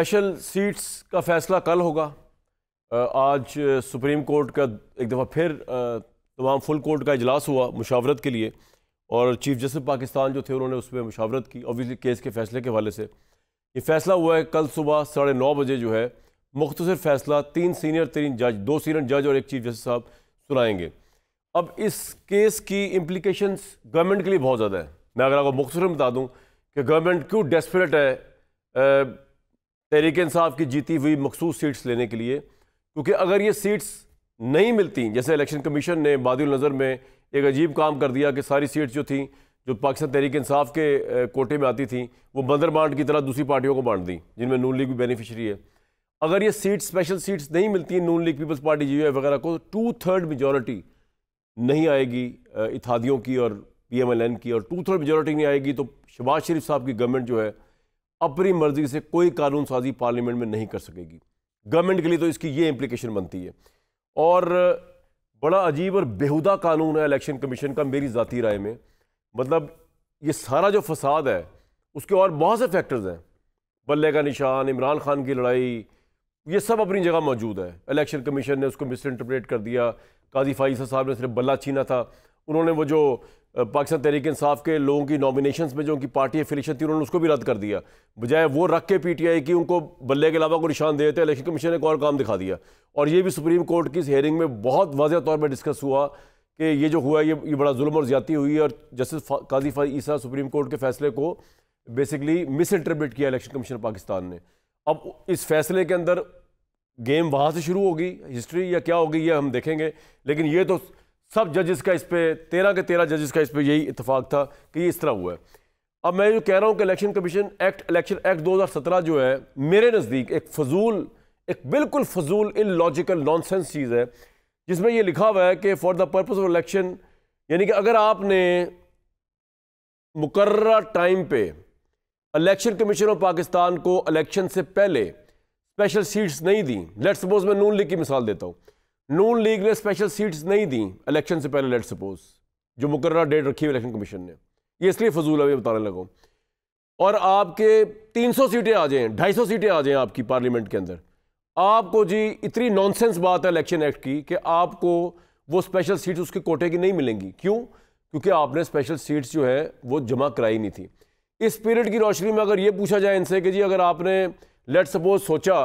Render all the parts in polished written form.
Special seats का फैसला कल होगा। आज सुप्रीम कोर्ट का एक दफ़ा फिर तमाम फुल कोर्ट का इजलास हुआ मुशावरत के लिए, और चीफ जस्टिस पाकिस्तान जो थे उन्होंने उसमें मुशावरत की ऑब्वियसली केस के फैसले के हवाले से। ये फैसला हुआ है कल सुबह 9:30 बजे जो है मुख्तसर फैसला 3 जज, 2 सीनियर जज और एक चीफ जस्टिस साहब सुनाएंगे। अब इस केस की इम्प्लीकेशंस गवर्नमेंट के लिए बहुत ज़्यादा है। मैं अगर आपको मुख्तसर बता दूं कि गवर्नमेंट क्यों डेस्परेट है तहरीक इंसाफ की जीती हुई मखसूस सीट्स लेने के लिए, क्योंकि अगर ये सीट्स नहीं मिलती, जैसे इलेक्शन कमीशन ने बादिल नज़र में एक अजीब काम कर दिया कि सारी सीट्स जो थी जो पाकिस्तान तहरीक इंसाफ के कोटे में आती थी वो बंदर बांट की तरह दूसरी पार्टियों को बांट दी, जिनमें नून लीग भी बेनिफिशरी है। अगर ये सीट्स स्पेशल सीट्स नहीं मिलती नून लीग, पीपल्स पार्टी, जीवीएफ वगैरह को, 2/3 मेजॉरिटी नहीं आएगी इत्तेहादियों की और PMLN की, और 2/3 मेजॉरिटी नहीं आएगी तो शहबाज शरीफ साहब की गवर्नमेंट जो है अपनी मर्जी से कोई कानून साजी पार्लियामेंट में नहीं कर सकेगी। गवर्नमेंट के लिए तो इसकी ये इम्प्लीकेशन बनती है, और बड़ा अजीब और बेहुदा कानून है इलेक्शन कमीशन का मेरी ज़ाती राय में। मतलब ये सारा जो फसाद है उसके और बहुत से फैक्टर्स हैं, बल्ले का निशान, इमरान खान की लड़ाई, ये सब अपनी जगह मौजूद है। इलेक्शन कमीशन ने उसको मिस इंटरप्रेट कर दिया, काजी फाइसा साहब ने सिर्फ बल्ला छीना था, उन्होंने वो जो पाकिस्तान तहरीक इंसाफ के लोगों की नॉमिनेशंस में जो उनकी पार्टी एफिलिएशन थी उन्होंने उसको भी रद्द कर दिया, बजाय वो रख के PTI की उनको बल्ले के अलावा को निशान दे देते। इलेक्शन कमीशन ने एक और काम दिखा दिया, और ये भी सुप्रीम कोर्ट की इस हेयरिंग में बहुत वाज़ेह तौर पर डिस्कस हुआ कि ये जो हुआ ये बड़ा जुल्म और ज़्यादती हुई, और जस्टिस काजी फाइसा सुप्रीम कोर्ट के फैसले को बेसिकली मिस इंटरप्रेट किया इलेक्शन कमीशन पाकिस्तान ने। अब इस फैसले के अंदर गेम वहाँ से शुरू होगी, हिस्ट्री या क्या होगी ये हम देखेंगे, लेकिन ये तो सब जजेस का इस पे 13 के 13 जजेस का इस पे यही इत्तेफाक था कि ये इस तरह हुआ है। अब मैं जो कह रहा हूँ कि इलेक्शन एक्ट 2017 जो है मेरे नज़दीक एक बिल्कुल फजूल इलॉजिकल नॉनसेंस चीज़ है, जिसमें ये लिखा हुआ है कि for the purpose of election, यानी कि अगर आपने मुकर्ररा टाइम पे इलेक्शन कमीशन ऑफ पाकिस्तान को इलेक्शन से पहले स्पेशल सीट्स नहीं दी, लेट्स सपोज मैं नून लीग की मिसाल देता हूँ, नून लीग ने स्पेशल सीट्स नहीं दी इलेक्शन से पहले, लेट्स सपोज जो मुकर्ररा डेट रखी है इलेक्शन कमीशन ने, ये इसलिए फजूल है ये बताने लगा, और आपके 300 सीटें आ जाएं, 250 सीटें आ जाएं आपकी पार्लियामेंट के अंदर, आपको जी इतनी नॉनसेंस बात है इलेक्शन एक्ट की कि आपको वो स्पेशल सीट्स उसके कोटे की नहीं मिलेंगी। क्यों? क्योंकि आपने स्पेशल सीट्स जो है वो जमा कराई नहीं थी। इस पीरियड की रोशनी में अगर ये पूछा जाए इनसे कि जी अगर आपने लेट सपोज सोचा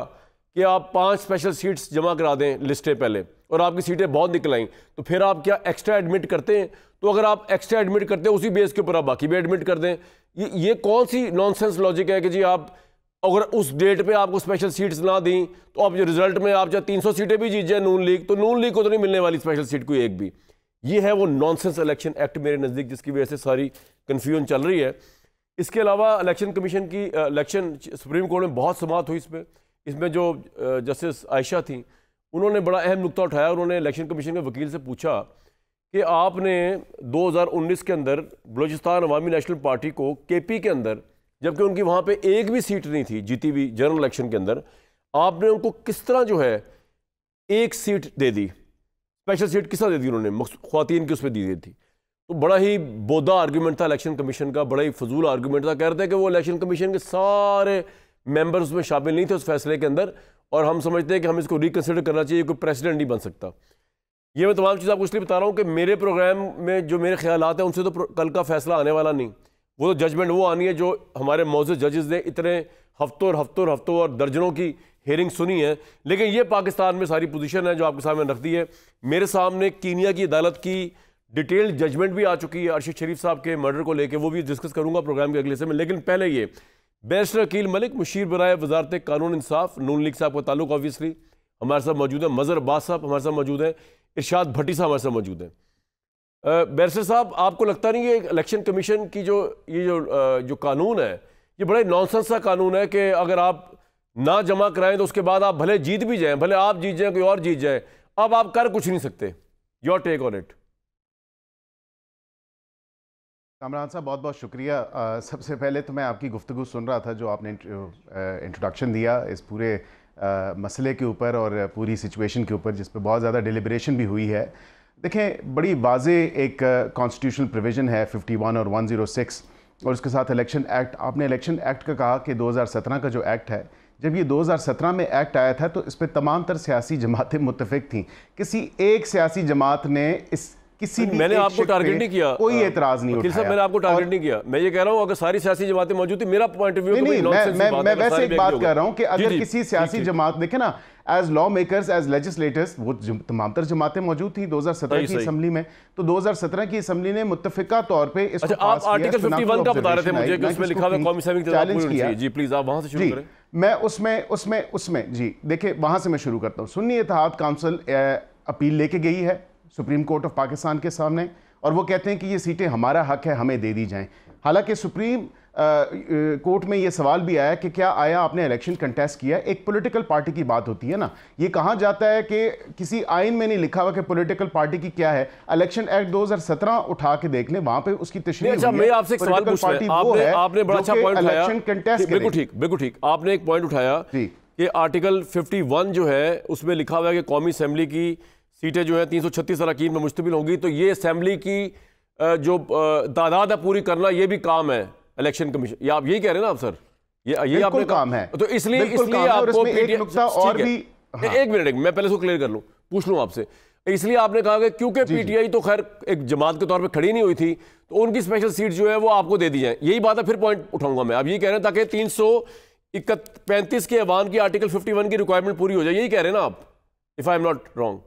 कि आप 5 स्पेशल सीट्स जमा करा दें लिस्टें पहले, और आपकी सीटें बहुत निकल आईं, तो फिर आप क्या एक्स्ट्रा एडमिट करते हैं? तो अगर आप एक्स्ट्रा एडमिट करते हैं उसी बेस के ऊपर आप बाकी भी एडमिट कर दें। ये कौन सी नॉनसेंस लॉजिक है कि जी आप अगर उस डेट पे आपको स्पेशल सीट्स ना दी तो अब जो रिजल्ट में आप चाहे 300 सीटें भी जीत जाए नून लीग, तो नून लीग को तो नहीं मिलने वाली स्पेशल सीट कोई एक भी। ये है वो नॉनसेंस इलेक्शन एक्ट मेरे नज़दीक, जिसकी वजह से सारी कन्फ्यूजन चल रही है। इसके अलावा इलेक्शन कमीशन की सुप्रीम कोर्ट में बहुत समाअत हुई इसमें जो जस्टिस आयशा थी उन्होंने बड़ा अहम नुक्ता उठाया। उन्होंने इलेक्शन कमीशन के वकील से पूछा कि आपने 2019 के अंदर बलूचिस्तान अवामी नेशनल पार्टी को KP के अंदर, जबकि उनकी वहाँ पे एक भी सीट नहीं थी जीती हुई जनरल इलेक्शन के अंदर, आपने उनको किस तरह जो है एक सीट दे दी, स्पेशल सीट किस तरह दे दी उन्होंने, ख्वातीन की उस पर दी थी। तो बड़ा ही बोदा आर्गूमेंट था इलेक्शन कमीशन का, बड़ा ही फजूल आर्गूमेंट था। कह रहे थे कि वो इलेक्शन कमीशन के सारे मेंबर्स उसमें शामिल नहीं थे उस फैसले के अंदर, और हम समझते हैं कि हम इसको रिकन्सिडर करना चाहिए, कोई प्रेसिडेंट नहीं बन सकता। ये मैं तमाम चीज़ आपको इसलिए बता रहा हूँ कि मेरे प्रोग्राम में जो मेरे ख्यालात हैं उनसे तो कल का फैसला आने वाला नहीं, वो तो जजमेंट वो आनी है जो हमारे मौजूद जजेस ने इतने हफ्तों और दर्जनों की हेयरिंग सुनी है। लेकिन ये पाकिस्तान में सारी पोजीशन है जो आपके सामने रख दी है। मेरे सामने कीनिया की अदालत की डिटेल्ड जजमेंट भी आ चुकी है अरशद शरीफ साहब के मर्डर को लेकर, वो भी डिस्कस करूंगा प्रोग्राम के अगले हिस्से में। लेकिन पहले ये बैरिस्टर अकील मलिक, मुशीर बराए वजारत कानून इंसाफ, नून लीग साहब का ताल्लुक ऑब्वियसली हमारे साथ मौजूद है, मजहर अब्बास साहब हमारे साथ मौजूद है, इरशाद भट्टी साहब हमारे साथ मौजूद है। बैरिस्टर साहब, आपको लगता नहीं है इलेक्शन कमीशन की जो कानून है ये बड़ा नॉनसेंस सा कानून है कि अगर आप ना जमा कराएं तो उसके बाद आप भले जीत भी जाएं, भले आप जीत जाएं कोई और जीत जाए, अब आप कर कुछ नहीं सकते। Your take on it. Kamran साहब बहुत बहुत शुक्रिया। सबसे पहले तो मैं आपकी गुफ्तगू सुन रहा था जो आपने इंट्रोडक्शन दिया इस पूरे मसले के ऊपर और पूरी सिचुएशन के ऊपर, जिस पर बहुत ज़्यादा डिलिब्रेशन भी हुई है। देखें, बड़ी वाज़ेह एक कॉन्स्टिट्यूशनल प्रोविज़न है 51 और 106, और उसके साथ इलेक्शन एक्ट। आपने इलेक्शन एक्ट का कहा कि 2017 का जो एक्ट है जब ये 2017 में एक्ट आया था तो इस पर तमाम तर सियासी जमातें मुत्तफिक थीं। किसी एक सियासी जमात ने इस किसी भी मैंने आपको टारगेट नहीं किया, कोई एतराज नहीं वकील साहब, उठाया। मैंने आपको टारगेट नहीं किया। मैं ये कह रहा हूं अगर सारी सियासी जमातें मौजूद थी, मेरा पॉइंट ऑफ व्यू मैं वैसे एक बात कर रहा हूं कि अगर किसी सियासी जमात, देखे ना, as law makers, as legislators, वो तमाम तर जमातें मौजूद थी 2017 की असम्बली में। तो 2017 की असम्बली ने मुत्तफिका तौर पे इसको आप आर्टिकल 51 का बता रहे थे मुझे कि उसमें लिखा हुआ कौमी असम्बली चैलेंज किया। जी प्लीज आप वहां से शुरू करें। मैं उसमें जी देखिए, वहां से मैं शुरू करता हूं। सुन्नी इत्तेहाद काउंसिल अपील लेके गई है सुप्रीम कोर्ट ऑफ पाकिस्तान के सामने, और वो कहते हैं कि ये सीटें हमारा हक है, हमें दे दी जाएं। हालांकि सुप्रीम कोर्ट में ये सवाल भी आया कि क्या आया आपने इलेक्शन कंटेस्ट किया। एक पॉलिटिकल पार्टी की बात होती है ना, ये कहा जाता है कि किसी आइन में नहीं लिखा हुआ कि पॉलिटिकल पार्टी की क्या है। इलेक्शन एक्ट 2017 उठा के देख लें, वहां पे उसकी तशरीह हुई है। मैं आपसे एक सवाल पूछ रहा हूं, आपने बड़ा अच्छा पॉइंट उठाया, इलेक्शन कंटेस्ट, बिल्कुल ठीक, आपने एक पॉइंट उठाया कि आर्टिकल 51 जो है उसमें लिखा हुआ है कि कौमी असेंबली की सीटें जो है 336 अरकान में मुश्तमिल होंगी। तो ये असेंबली की जो तादाद है पूरी करना, ये भी काम है इलेक्शन कमीशन, ये आप यही कह रहे हैं ना आप सर? ये आपने काम है। तो इसलिए आपको एक नुक्ता और भी, एक मिनट, मैं पहले इसको क्लियर कर लूं, पूछ लूं आपसे। इसलिए आपने कहा कि क्योंकि पीटीआई तो खैर एक जमात के तौर पे खड़ी नहीं हुई थी, तो उनकी स्पेशल सीट जो है वो आपको दे दी जाए, यही बात है। फिर पॉइंट उठाऊंगा मैं, आप यही कह रहे हैं ताकि 335 के ऐवान की आर्टिकल 51 की रिक्वायरमेंट पूरी हो जाए, यही कह रहे हैं ना आप, if I am not wrong?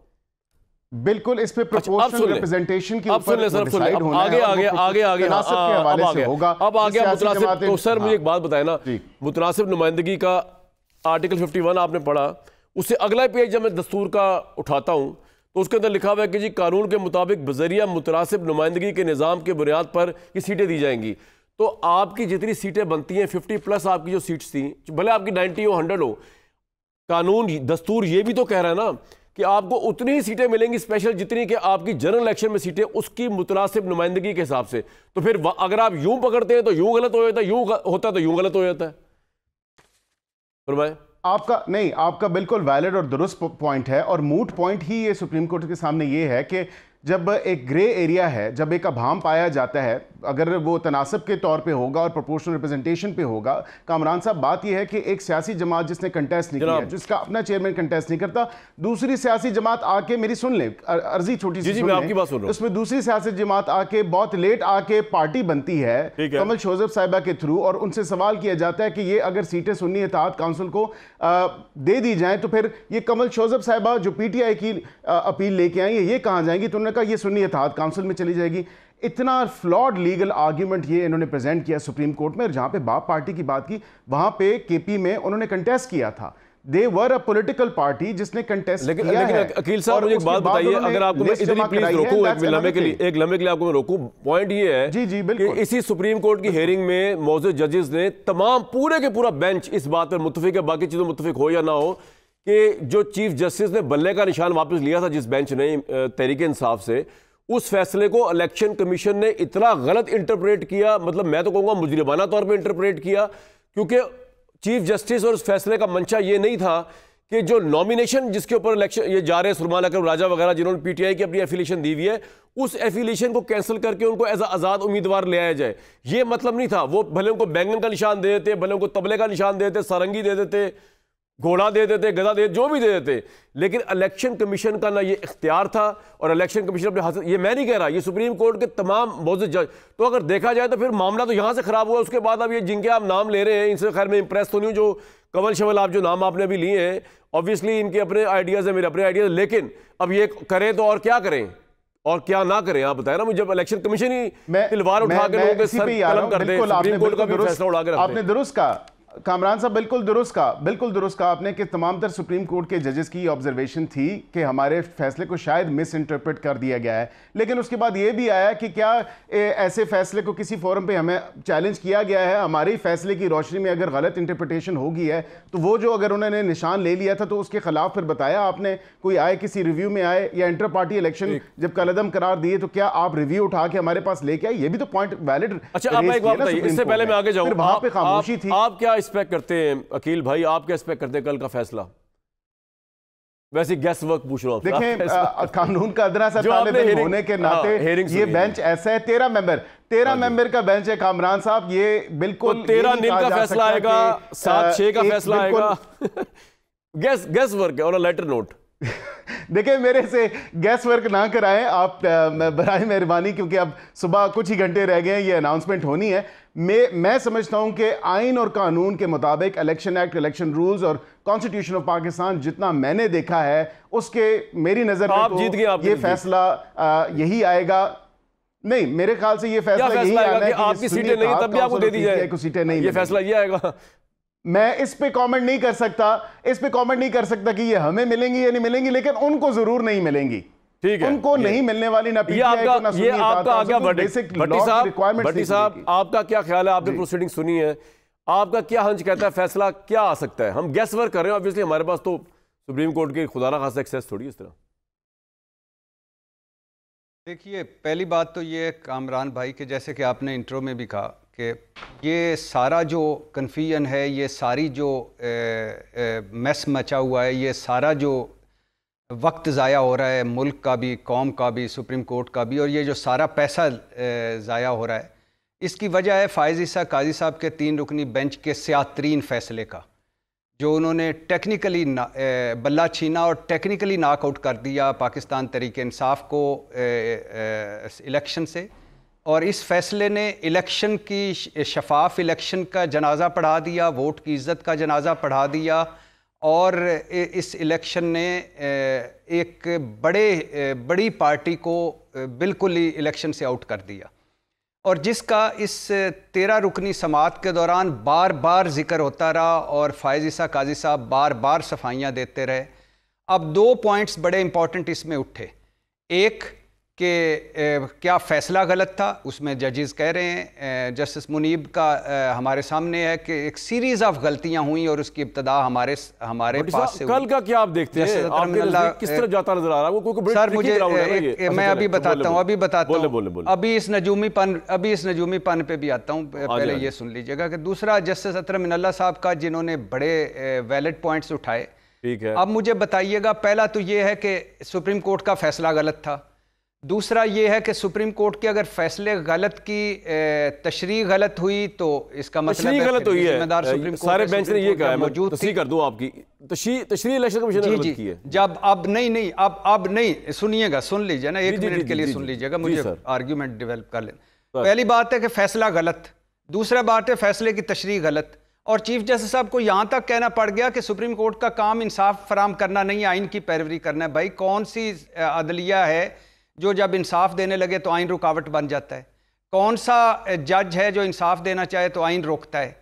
बिल्कुल, इस पे प्रोपोर्शनल रिप्रेजेंटेशन की ऊपर डिसाइड होना है। आगे होगा। अब आ गया मुतनासिब। तो सर मुझे एक बात बताए ना, मुतनासिब नुमाइंदगी का आर्टिकल 51 आपने पढ़ा, उससे अगला पेज जब मैं दस्तूर का उठाता हूं तो उसके अंदर लिखा हुआ है कि जी कानून के मुताबिक बजरिया मुतनासिब नुमाइंदगी के निज़ाम के बुनियाद पर ये सीटें दी जाएंगी। तो आपकी जितनी सीटें बनती हैं 50 प्लस आपकी जो सीट्स थी, भले आपकी 90 हो 100 हो, कानून दस्तूर ये भी तो कह रहा है ना कि आपको उतनी ही सीटें मिलेंगी स्पेशल जितनी कि आपकी जनरल इलेक्शन में सीटें उसकी मुतनासिब नुमाइंदगी के हिसाब से। तो फिर अगर आप यूं पकड़ते हैं तो यूं गलत हो जाता है, यूं होता तो यूं गलत हो जाता है। फरमाएं। आपका बिल्कुल वैलिड और दुरुस्त पॉइंट है, और मूट पॉइंट ही ये सुप्रीम कोर्ट के सामने ये है कि जब एक ग्रे एरिया है, जब एक अभाम पाया जाता है, अगर वो तनासब के तौर पे होगा और प्रोपोर्शनल रिप्रेजेंटेशन पे होगा। कामरान साहब, बात ये है कि एक सियासी जमात जिसने कंटेस्ट नहीं किया, जिसका अपना चेयरमैन कंटेस्ट नहीं करता, दूसरी सियासी जमात आके, मेरी सुन ले अर्जी छोटी सी, मैं आपकी बात सुन रहा हूं, उसमें दूसरी सियासी जमात आके बहुत लेट आके पार्टी बनती है कमल शोजब साहिबा के थ्रू, और उनसे सवाल किया जाता है कि ये अगर सीटें सुन्नी इत्तेहाद काउंसिल को दे दी जाए तो फिर ये कमल शोजब साहिबा जो पीटीआई की अपील लेके आई है, ये कहाँ जाएंगी? तो उन्होंने कहा ये सुन्नी इत्तेहाद काउंसिल में चली जाएगी। इतना फ्लॉड लीगल आर्ग्यूमेंट ये इन्होंने प्रेजेंट किया सुप्रीम कोर्ट में। जहां पे बाप पार्टी की बात की, वहां पे केपी में उन्होंने कंटेस्ट किया था। दे वर अ पॉलिटिकल पार्टी जिसने कंटेस्ट किया है। अकील साहब मुझे एक बात बताइए, अगर आपको मैं इधर प्लीज रोकूं एक लम्हे के लिए आपको मैं रोकूं, पॉइंट ये है जी बिल्कुल कि इसी सुप्रीम कोर्ट की हेयरिंग में मौजूद जजेस ने तमाम पूरे के पूरा बेंच इस बात पर मुत्तफिक है, बाकी चीजों मुत्तफिक हो या ना हो, कि जो चीफ जस्टिस ने बल्ले का निशान वापस लिया था जिस बेंच ने तहरीक इंसाफ से, उस फैसले को इलेक्शन कमीशन ने इतना गलत इंटरप्रेट किया, मतलब मैं तो कहूँगा मुजरिमाना तौर पे इंटरप्रेट किया, क्योंकि चीफ जस्टिस और उस फैसले का मंशा ये नहीं था कि जो नॉमिनेशन जिसके ऊपर इलेक्शन ये जा रहे हैं, सुरमान अकरम राजा वगैरह जिन्होंने पीटीआई की अपनी एफिलिएशन दी हुई है, उस एफिलिएशन को कैंसिल करके उनको एज आज़ाद उम्मीदवार ले आया जाए, ये मतलब नहीं था। वो भले उनको बैंगन का निशान दे देते, भले उनको तबले का निशान दे देते, सारंगी दे देते, घोड़ा दे देते, गधा दे, जो भी दे देते, लेकिन इलेक्शन कमीशन का ना ये इख्तियार था, और इलेक्शन कमीशन अपने हाथ से, ये मैं नहीं कह रहा, ये सुप्रीम कोर्ट के तमाम मौजूद जज। तो अगर देखा जाए तो फिर मामला तो यहाँ से खराब हुआ। उसके बाद अब ये जिनके आप नाम ले रहे हैं, इनसे खैर मैं इंप्रेस तो नहीं हूँ, जो कमल शवल आप जो नाम आपने अभी लिए हैं, ऑब्वियसली इनके अपने आइडियाज़ हैं, मेरे अपने आइडियाज़, लेकिन अब ये करें तो और क्या करें और क्या ना करें, आप बताए ना मुझे। जब इलेक्शन कमीशन ही तलवार उठा के लोगों के सर कलम कर दे, सुप्रीम कोर्ट का भी फैसला उड़ा के आपने दुरुस्त कहा कामरान साहब, बिल्कुल दुरुस्त कहा आपने कि तमाम तर सुप्रीम कोर्ट के जजेस की ऑब्जर्वेशन थी कि हमारे फैसले को शायद मिस इंटरप्रेट कर दिया गया है। लेकिन उसके बाद ये भी आया कि क्या ऐसे फैसले को किसी फोरम पे हमें चैलेंज किया गया है? हमारे फैसले की रोशनी में अगर गलत इंटरप्रिटेशन होगी है तो वो जो अगर उन्होंने निशान ले लिया था तो उसके खिलाफ फिर बताया आपने, कोई आए किसी रिव्यू में आए या इंटर पार्टी इलेक्शन जब कलअदम करार दिए तो क्या आप रिव्यू उठा के हमारे पास लेके आए? ये भी तो पॉइंट वैलिड। अच्छा, आप एक बात बताइए, इससे पहले मैं आगे जाऊं, वहां पे खामोशी थी। आप क्या एक्सपेक्ट करते हैं अकील भाई, आप क्या एक्सपेक्ट करते हैं कल का फैसला? वैसे गैस वर्क पूछ रहा हूँ। देखें कानून का अदना सा तालिब इल्म होने के नाते ये बेंच ऐसा है, 13 मेंबर का बेंच है कामरान साहब। ये बिल्कुल 13 नील का फैसला आएगा, 7-6 का फैसला आएगा। गैस वर्क है और लेटर नोट। देखिए मेरे से गैस वर्क ना कराएं आप बराए मेहरबानी, क्योंकि अब सुबह कुछ ही घंटे रह गए हैं, ये अनाउंसमेंट होनी है। मैं समझता हूं कि आइन और कानून के मुताबिक इलेक्शन एक्ट, इलेक्शन रूल्स और कॉन्स्टिट्यूशन ऑफ पाकिस्तान जितना मैंने देखा है उसके मेरी नजर में तो ये फैसला यही आएगा। नहीं, मेरे ख्याल से ये फैसला यही आएगा कि आपकी सीटें नहीं तब भी आपको दे दी जाए, कुछ सीटें नहीं, ये फैसला ये आएगा। मैं इस पे कमेंट नहीं कर सकता कि ये हमें मिलेंगी या नहीं मिलेंगी, लेकिन उनको जरूर नहीं मिलेंगी। ठीक है, उनको नहीं मिलने वाली ना पीटीआई को ना ये आपका आ गया बेसिक भट्टी साहब, आपका क्या ख्याल है? आपने प्रोसीडिंग सुनी है, आपका क्या हंच कहता है फैसला क्या आ सकता है? हम गैस वर्क कर रहे हैं, ऑब्वियसली हमारे पास तो सुप्रीम कोर्ट की खुदा ना खासा एक्सेस थोड़ी इस तरह। देखिए, पहली बात तो ये कामरान भाई के जैसे कि आपने इंट्रो में भी कहा कि ये सारा जो कन्फ्यूजन है, ये सारी जो मैस मचा हुआ है, ये सारा जो वक्त ज़ाया हो रहा है मुल्क का भी, कौम का भी, सुप्रीम कोर्ट का भी, और ये जो सारा पैसा ज़ाया हो रहा है, इसकी वजह है फ़ाइज़ ईसा काजी साहब के 3 रुकनी बेंच के सियातरीन फ़ैसले का, जो उन्होंने टेक्निकली बल्ला छीना और टेक्निकली नॉकआउट कर दिया पाकिस्तान तरीके इंसाफ को इलेक्शन से। और इस फैसले ने इलेक्शन की शफाफ इलेक्शन का जनाजा पढ़ा दिया, वोट की इज़्ज़त का जनाजा पढ़ा दिया, और इस इलेक्शन ने एक बड़ी पार्टी को बिल्कुल ही इलेक्शन से आउट कर दिया, और जिसका इस 13 रुकनी समात के दौरान बार बार जिक्र होता रहा और फ़ाइज़ ईसा काजी साहब बार बार सफाइयाँ देते रहे। अब 2 पॉइंट्स बड़े इंपॉर्टेंट इसमें उठे। एक कि क्या फ़ैसला गलत था, उसमें जजेस कह रहे हैं, जस्टिस मुनीब का हमारे सामने है कि एक सीरीज़ ऑफ गलतियां हुई और उसकी इब्तदा हमारे पास से कल का क्या आप देखते हैं? किस तरह जाता नजर आ रहा है? सर मुझे मैं अभी बताता हूँ, अभी इस नजूमीपन पे भी आता हूँ, पहले ये सुन लीजिएगा कि दूसरा जस्टिस अतरम मिनल्ला साहब का, जिन्होंने बड़े वैलिड पॉइंट्स उठाए। ठीक है, अब मुझे बताइएगा, पहला तो ये है कि सुप्रीम कोर्ट का फैसला गलत था। दूसरा ये है कि सुप्रीम कोर्ट के अगर फैसले गलत की तशरीह गलत हुई तो इसका मतलब गलत हुई है। सारे बेंच ने ये कहा है, मौजूद तशरीह कर दूं आपकी तशरीह इलेक्शन कमीशन ने गलत की है। जब अब नहीं सुनिएगा, सुन लीजिए ना, 1 मिनट के लिए सुन लीजिएगा, मुझे आर्ग्यूमेंट डेवलप कर लेना। पहली बात है कि फैसला गलत, दूसरा बात है फैसले की तशरीह गलत, और चीफ जस्टिस साहब को यहाँ तक कहना पड़ गया कि सुप्रीम कोर्ट का काम इंसाफ फराम करना नहीं, आइन की पैरवी करना है। भाई कौन सी अदलिया है जो जब इंसाफ देने लगे तो आइन रुकावट बन जाता है? कौन सा जज है जो इंसाफ देना चाहे तो आइन रोकता है?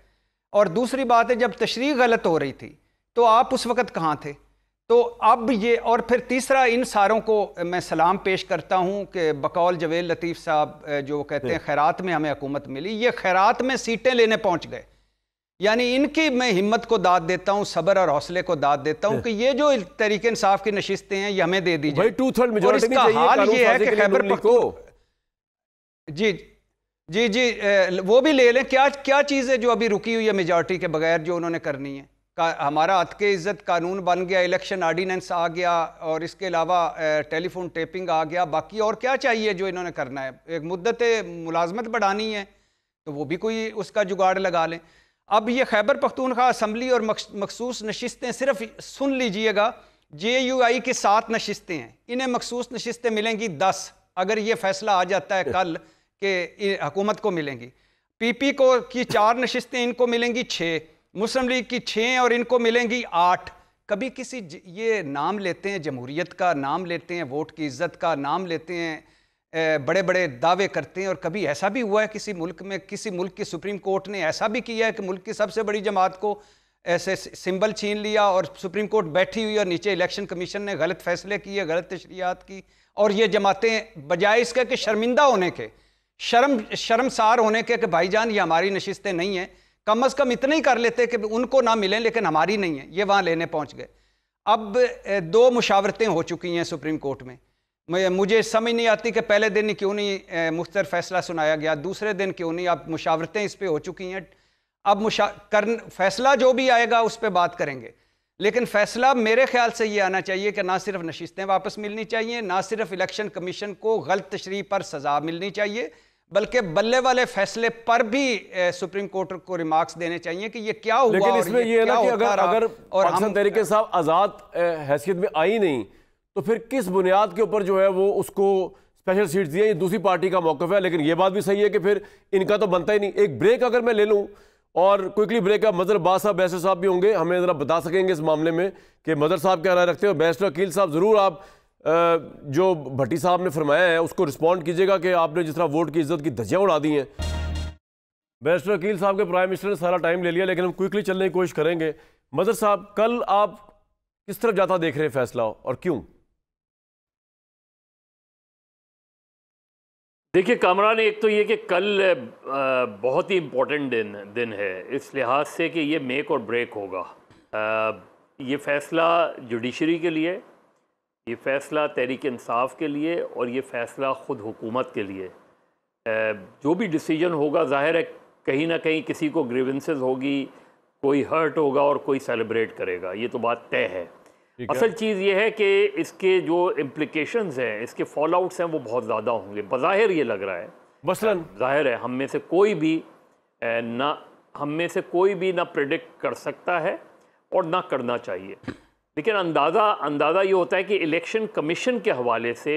और दूसरी बात है, जब तशरीह गलत हो रही थी तो आप उस वक़्त कहाँ थे? तो अब ये, और फिर तीसरा, इन सारों को मैं सलाम पेश करता हूँ कि बकौल जवेद लतीफ़ साहब जो कहते हैं खैरात में हमें हुकूमत मिली, ये खैरात में सीटें लेने पहुँच गए। यानी इनकी मैं हिम्मत को दाद देता हूँ, सब्र और हौसले को दाद देता हूँ कि ये जो तरीके इंसाफ की नशिस्तें हैं ये हमें दे दीजिए। और इसका हाल ये है कि खैबर जी वो भी ले लें। क्या चीज़ है जो अभी रुकी हुई है मेजॉरिटी के बगैर जो उन्होंने करनी है? हमारा हद के इज़्ज़त कानून बन गया, इलेक्शन आर्डीनेंस आ गया, और इसके अलावा टेलीफोन टेपिंग आ गया। बाकी और क्या चाहिए जो इन्होंने करना है? एक मुद्दत मुलाजमत बढ़ानी है तो वो भी कोई उसका जुगाड़ लगा लें। अब ये खैबर पख्तूनख्वा असम्बली और मखसूस नशिस्तें, सिर्फ सुन लीजिएगा, JUI की 7 नशिस्तें हैं, इन्हें मखसूस नशिस्तें मिलेंगी 10, अगर ये फैसला आ जाता है कल कि हुकूमत को मिलेंगी। PP को की 4 नशिस्तें, इनको मिलेंगी 6, मुस्लिम लीग की 6 और इनको मिलेंगी 8। कभी किसी ये नाम लेते हैं, जमहूरियत का नाम लेते हैं, वोट की इज़्ज़त का नाम लेते हैं, बड़े बड़े दावे करते हैं, और कभी ऐसा भी हुआ है किसी मुल्क में, किसी मुल्क की सुप्रीम कोर्ट ने ऐसा भी किया है कि मुल्क की सबसे बड़ी जमात को ऐसे सिंबल छीन लिया और सुप्रीम कोर्ट बैठी हुई और नीचे इलेक्शन कमीशन ने गलत फैसले किए, गलत तशरीहात की, और ये जमातें बजाय इसके कि शर्मिंदा होने के, शर्मसार होने के कि भाईजान ये हमारी नशिस्तें नहीं हैं, कम अज़ कम इतना ही कर लेते कि उनको ना मिलें लेकिन हमारी नहीं है, ये वहाँ लेने पहुँच गए। अब 2 मुशावरतें हो चुकी हैं सुप्रीम कोर्ट में। मुझे समझ नहीं आती कि पहले दिन क्यों नहीं मुख्तर फैसला सुनाया गया, दूसरे दिन क्यों नहीं। अब मुशावरतें इस पे हो चुकी हैं, अब फैसला जो भी आएगा उस पर बात करेंगे। लेकिन फैसला मेरे ख्याल से ये आना चाहिए कि ना सिर्फ नशिस्तें वापस मिलनी चाहिए, ना सिर्फ इलेक्शन कमीशन को गलत तशरीह पर सजा मिलनी चाहिए, बल्कि बल्ले वाले फैसले पर भी सुप्रीम कोर्ट को रिमार्क्स देने चाहिए कि ये क्या हुआ। लेकिन इसमें ये है ना कि अगर और पाकिस्तान तहरीक इंसाफ आज़ाद हैसियत में आई नहीं तो फिर किस बुनियाद के ऊपर जो है वो उसको स्पेशल सीट्स दिए, ये दूसरी पार्टी का मौक़िफ़ है। लेकिन ये बात भी सही है कि फिर इनका तो बनता ही नहीं। एक ब्रेक अगर मैं ले लूँ और क्विकली ब्रेक का मदर बास साहब बैरिस्टर साहब भी होंगे, हमें ज़रा बता सकेंगे इस मामले में कि मदर साहब क्या राय रखते हो। बैरिस्टर अकील साहब ज़रूर आप जो भट्टी साहब ने फरमाया है उसको रिस्पॉन्ड कीजिएगा कि आपने जिस तरह वोट की इज्जत की धज्जियाँ उड़ा दी हैं। बैरिस्टर अकील साहब के प्राइम मिनिस्टर ने सारा टाइम ले लिया, लेकिन हम क्विकली चलने की कोशिश करेंगे। मदर साहब, कल आप किस तरफ जाता देख रहे हैं फैसला और क्यों? देखिए कामरान, एक तो ये कि कल बहुत ही इम्पोर्टेंट दिन है इस लिहाज से कि ये मेक और ब्रेक होगा। ये फ़ैसला जुडिशरी के लिए, ये फ़ैसला तहरीक इंसाफ के लिए और ये फ़ैसला ख़ुद हुकूमत के लिए। जो भी डिसीजन होगा ज़ाहिर है कहीं ना कहीं किसी को ग्रीवेंसेस होगी, कोई हर्ट होगा और कोई सेलिब्रेट करेगा, ये तो बात तय है। असल चीज़ ये है कि इसके जो इम्प्लिकेशंस हैं, इसके फॉल आउट्स हैं, वो बहुत ज़्यादा होंगे। बज़ाहिर ये लग रहा है, मसलन ज़ाहिर है हम में से कोई भी ना प्रेडिक्ट कर सकता है और ना करना चाहिए। लेकिन अंदाज़ा ये होता है कि इलेक्शन कमीशन के हवाले से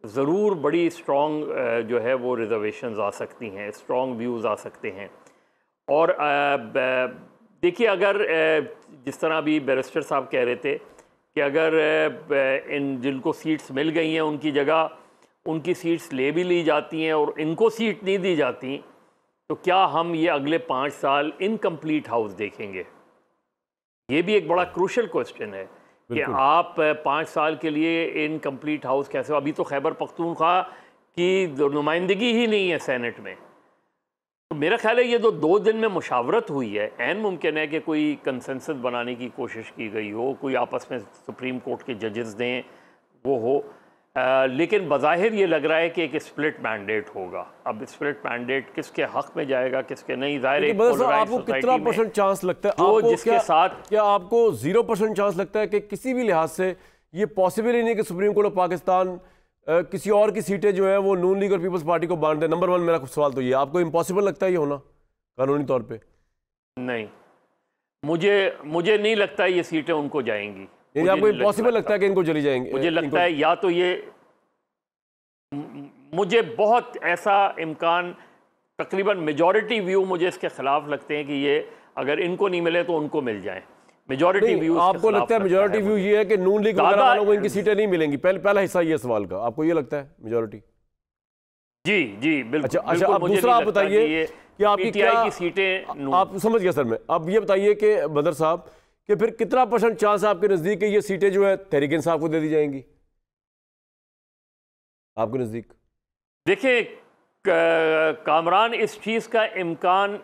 ज़रूर बड़ी स्ट्रॉन्ग जो है वो रिजर्वेशंस आ सकती हैं, स्ट्रॉन्ग व्यूज़ आ सकते हैं। और देखिए, अगर जिस तरह अभी बैरिस्टर साहब कह रहे थे कि अगर जिनको सीट्स मिल गई हैं उनकी जगह उनकी सीट्स ले भी ली जाती हैं और इनको सीट नहीं दी जाती, तो क्या हम ये अगले 5 साल इनकम्प्लीट हाउस देखेंगे? ये भी एक बड़ा क्रूशल क्वेश्चन है कि आप 5 साल के लिए इनकम्प्लीट हाउस कैसे? अभी तो खैबर पख्तूनख्वा की नुमाइंदगी ही नहीं है सेनेट में। तो मेरा ख्याल है ये जो 2 दिन में मुशावरत हुई है, ऐन मुमकिन है कि कोई कंसेंसस बनाने की कोशिश की गई हो, कोई आपस में सुप्रीम कोर्ट के जजेस दें वो हो। लेकिन बज़ाहिर ये लग रहा है कि एक स्प्लिट मैंडेट होगा। अब स्प्लिट मैंडेट किसके हक में जाएगा, किसके नहीं, ज़ाहिर है। आपको कितना % चांस लगता है, आपको जिसके साथ, क्या आपको 0% चांस लगता है कि किसी भी लिहाज से ये पॉसिबल ही नहीं कि सुप्रीम कोर्ट ऑफ पाकिस्तान किसी और की सीटें जो है वो नून लीग और पीपल्स पार्टी को बांट दे? नंबर 1 मेरा सवाल तो ये, आपको इम्पॉसिबल लगता है ये होना कानूनी तौर पे? नहीं, मुझे नहीं लगता ये सीटें उनको जाएंगी। यानी आपको इम्पॉसिबल लगता है कि इनको चली जाएंगी? मुझे लगता है या तो ये, मुझे बहुत ऐसा इम्कान, तकरीबन मेजॉरिटी व्यू मुझे इसके खिलाफ लगते हैं कि ये अगर इनको नहीं मिले तो उनको मिल जाए। मेजॉरिटी व्यू आपको लगता है मेजॉरिटी व्यू ये है कि नून लीग वगैरह वालों को इनकी सीटें नहीं मिलेंगी? पहला हिस्सा ये सवाल का, आपको ये लगता है मेजॉरिटी? जी बिल्कुल। अच्छा, अब दूसरा आप बताइए कि आपकी क्या की सीटें, आप समझ गया सर मैं। अब ये बताइए कि बदर साहब कि फिर कितना % चांस है आपके नज़दीक ये सीटें जो है तहरीक इंसाफ को दे दी जाएंगी आपके नज़दीक? देखिए कामरान, इस चीज़ का इम्कान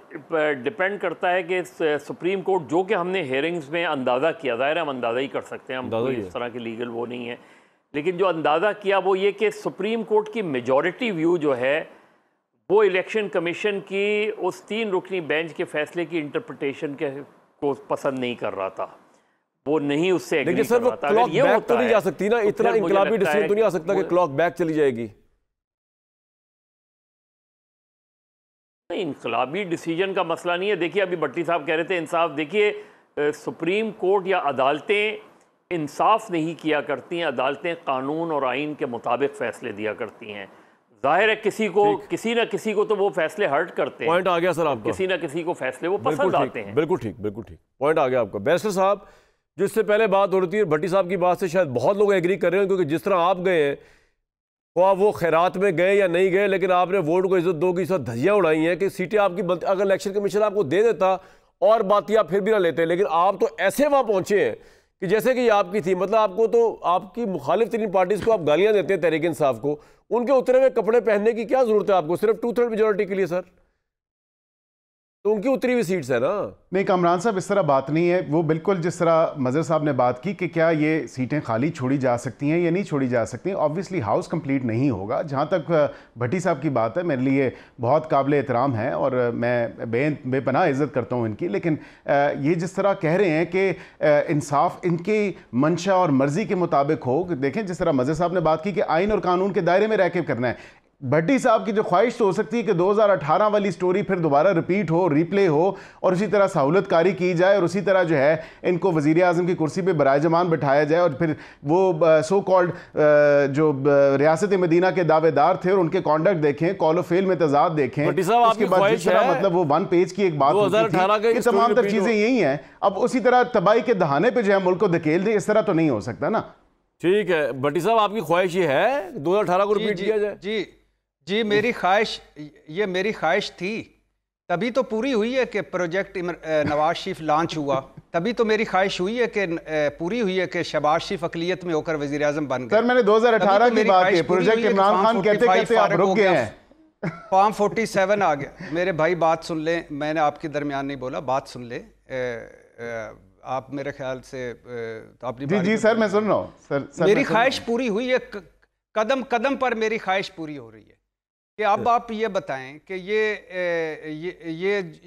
डिपेंड करता है कि सुप्रीम कोर्ट, जो कि हमने हेयरिंग्स में अंदाज़ा किया, ज़ाहिर है हम अंदाज़ा ही कर सकते हैं, हम कोई इस तरह की लीगल वो नहीं है, लेकिन जो अंदाज़ा किया वो ये कि सुप्रीम कोर्ट की मेजॉरिटी व्यू जो है वो इलेक्शन कमीशन की उस 3 रुकनी बेंच के फैसले की इंटरप्रिटेशन को पसंद नहीं कर रहा था, वो नहीं उससे एग्री कर रहा था। क्लॉक बैक तो नहीं जा सकती ना, इतना इनकलाबी डिसीजन तो नहीं आ सकता कि क्लॉक बैक चली जाएगी? इनकलाबी डिसीजन का मसला नहीं है। देखिए अभी भट्टी साहब कह रहे थे इंसाफ, देखिए सुप्रीम कोर्ट या अदालतें इंसाफ नहीं किया करती हैं, अदालतें कानून और आइन के मुताबिक फ़ैसले दिया करती हैं। जाहिर है किसी ना किसी को तो वो फैसले हर्ट करते हैं। पॉइंट आ गया सर आपका, किसी ना किसी को फैसले वो पसंद आते हैं। बिल्कुल ठीक पॉइंट आ गया आपका। बैरिस्टर साहब, जिससे पहले बात हो रही थी, भट्टी साहब की बात से शायद बहुत लोग एग्री कर रहे हैं, क्योंकि जिस तरह आप गए हैं, वो खैरात में गए या नहीं गए, लेकिन आपने वोट को इज्जत दो की साथ धज्जियां उड़ाई हैं कि सीटें आपकी अगर इलेक्शन कमीशन आपको दे देता और बात आप फिर भी ना लेते, लेकिन आप तो ऐसे वहां पहुंचे हैं कि जैसे कि ये आपकी थी। मतलब आपको तो आपकी मुखालिफ तरीन पार्टीज को आप गालियां देते हैं तहरीक इंसाफ को, उनके उतरे हुए कपड़े पहनने की क्या जरूरत है आपको सिर्फ 2/3 मेजोरिटी के लिए? सर तो उनकी उतरी हुई सीट्स है ना। नहीं कामरान साहब, इस तरह बात नहीं है। वो बिल्कुल जिस तरह मज़र साहब ने बात की कि क्या ये सीटें खाली छोड़ी जा सकती हैं या नहीं छोड़ी जा सकती, ऑब्वियसली हाउस कंप्लीट नहीं होगा। जहाँ तक भट्टी साहब की बात है, मेरे लिए बहुत काबिल एहतराम है और मैं बेपनाह इज़्ज़त करता हूँ इनकी, लेकिन ये जिस तरह कह रहे हैं कि इंसाफ इनकी मंशा और मर्ज़ी के मुताबिक हो, देखें जिस तरह मज़र साहब ने बात की कि आइन और कानून के दायरे में रह के करना है। भट्टी साहब की जो ख्वाहिश तो हो सकती है कि 2018 वाली स्टोरी फिर दोबारा रिपीट हो, रिप्ले हो और उसी तरह सहूलतकारी की जाए और उसी तरह जो है इनको वज़ीर आज़म की कुर्सी पे बराजमान बिठाया जाए और फिर वो सो कॉल्ड जो रियासत मदीना के दावेदार थे और उनके कॉन्डक्ट देखें, कॉल ऑफ फेल में तजाद देखें, उसके बाद जिस तरह मतलब वो 1 पेज की एक बात होती थी, ये तमाम तर चीज़ें यही हैं। अब उसी तरह तबाही के दहाने पर जो है मुल्क को धकेल दे, इस तरह तो नहीं हो सकता ना। ठीक है भट्टी साहब, आपकी ख्वाहिश ये है 2018 को रिपीट किया जाए? जी मेरी ख्वाहिश थी, तभी तो पूरी हुई है कि प्रोजेक्ट नवाज शरीफ लॉन्च हुआ, तभी तो मेरी ख्वाहिश हुई है कि पूरी हुई है कि शहबाज शरीफ अकलियत में होकर वज़ीर आज़म बन गए। सर मैंने 2018 की बात की, प्रोजेक्ट इमरान खान कहते आप रुक गए हैं। फॉर्म 47 आ गया। मेरे भाई बात सुन लें, मैंने आपके दरमियान नहीं बोला, बात सुन लें। आप मेरे ख्याल से तो अपनी जी सर मैं सुन रहा हूँ सर। मेरी ख्वाहिश पूरी हुई है, कदम कदम पर मेरी ख्वाहिश पूरी हो रही है कि अब आप ये बताएं कि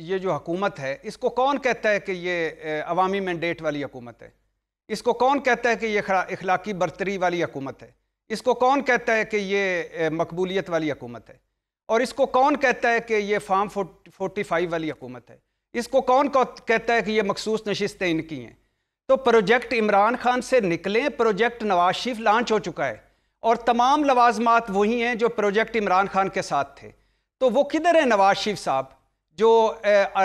ये जो हुकूमत है, इसको कौन कहता है कि ये अवामी मैंडेट वाली हुकूमत है? इसको कौन कहता है कि ये इखलाकी बरतरी वाली हुकूमत है? इसको कौन कहता है कि ये मकबूलियत वाली हुकूमत है? और इसको कौन कहता है कि ये फार्म 45 वाली हुकूमत है? इसको कौन कहता है कि ये मखसूस नशिस्तें इनकी हैं? तो प्रोजेक्ट इमरान खान से निकलें, प्रोजेक्ट नवाज शरीफ लॉन्च हो चुका है और तमाम लवाजमात वही हैं जो प्रोजेक्ट इमरान खान के साथ थे। तो वो किधर है नवाज शरीफ साहब, जो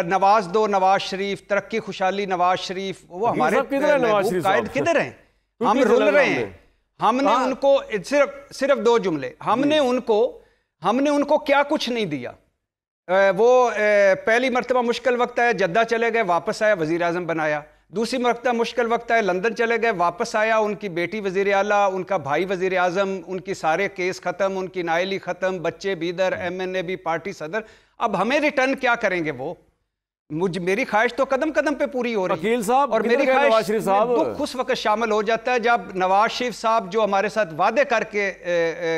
नवाज दो नवाज शरीफ, तरक्की खुशहाली नवाज शरीफ, वो हमारे कायद किधर हैं? हम रुल रहे हैं। हमने उनको सिर्फ 2 जुमले, हमने उनको क्या कुछ नहीं दिया। वो पहली मरतबा मुश्किल वक्त आया, जद्दा चले गए, वापस आया, वज़ीर आज़म बनाया। दूसरी मरतबा मुश्किल वक्त आया, लंदन चले गए, वापस आया, उनकी बेटी वज़ीर आला, उनका भाई वज़ीर आज़म, उनकी सारे केस ख़त्म, उनकी नायली ख़त्म, बच्चे भी इधर, MNA भी, पार्टी सदर। अब हमें रिटर्न क्या करेंगे वो? मेरी ख्वाहिश तो कदम कदम पे पूरी हो रही है और मेरी ख्वाहिश दुख उस वक्त शामिल हो जाता है जब नवाज शरीफ साहब जो हमारे साथ वादे करके